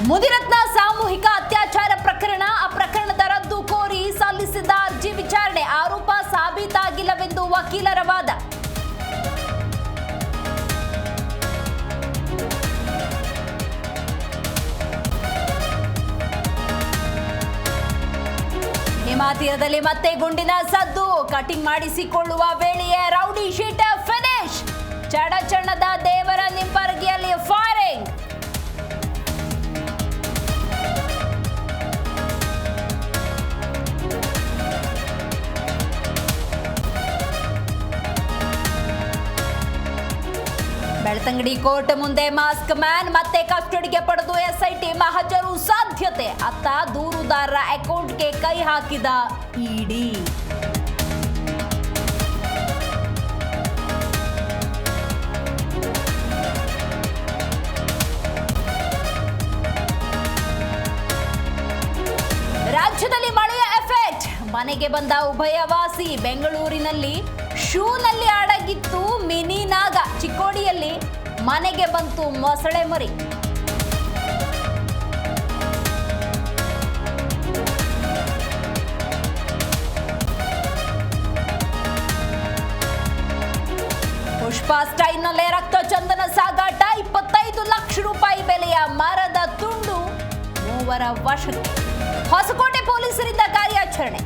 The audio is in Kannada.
ಮುದಿರತ್ನ ಸಾಮೂಹಿಕ ಅತ್ಯಾಚಾರ ಪ್ರಕರಣ ಆ ಪ್ರಕರಣದ ರದ್ದು ಕೋರಿ ಸಲ್ಲಿಸಿದ್ದ ಅರ್ಜಿ ವಿಚಾರಣೆ ಆರೋಪ ಸಾಬೀತಾಗಿಲ್ಲವೆಂದು ವಕೀಲರ ವಾದ. ಹಿಮಾತೀರದಲ್ಲಿ ಮತ್ತೆ ಗುಂಡಿನ ಸದ್ದು, ಕಟಿಂಗ್ ಮಾಡಿಸಿಕೊಳ್ಳುವ ವೇಳೆಯೇ ರೌಡಿ ಶೀಟರ್ ಫಿನಿಶ್. ಚಡಚಣದ ದೇವರ ನಿಂಬರ್ಗಿಯಲ್ಲಿ ಫೈರಿಂಗ್. ಬೆಳ್ತಂಗಡಿ ಕೋರ್ಟ್ ಮುಂದೆ ಮಾಸ್ಕ್ ಮ್ಯಾನ್ ಮತ್ತೆ ಕಸ್ಟಡಿಗೆ ಪಡೆದು ಎಸ್ಐಟಿ ಮಹಜರು ಸಾಧ್ಯತೆ. ಅತ್ತ ದೂರುದಾರರ ಅಕೌಂಟ್ಗೆ ಕೈ ಹಾಕಿದ ಇಡಿ. ರಾಜ್ಯದಲ್ಲಿ ಮಳೆಯ ಎಫೆಕ್ಟ್. ಮನೆಗೆ ಬಂದ ಉಭಯವಾಸಿ. ಬೆಂಗಳೂರಿನಲ್ಲಿ ಶೂನಲ್ಲಿ ಅಡಗಿತ್ತು ಮಿನಿ ನಾಗ. ಚಿಕ್ಕೋಡಿಯಲ್ಲಿ ಮನೆಗೆ ಬಂತು ಮೊಸಳೆ ಮರಿ. ಪುಷ್ಪ ಸ್ಟೈಲ್ನಲ್ಲೇ ರಕ್ತ ಚಂದನ ಸಾಗಾಟ. 25 ಲಕ್ಷ ರೂಪಾಯಿ ಬೆಲೆಯ ಮರದ ತುಂಡು ಮೂವರ ವಶಕ್ಕೆ. ಹೊಸಕೋಟೆ ಪೊಲೀಸರಿಂದ ಕಾರ್ಯಾಚರಣೆ.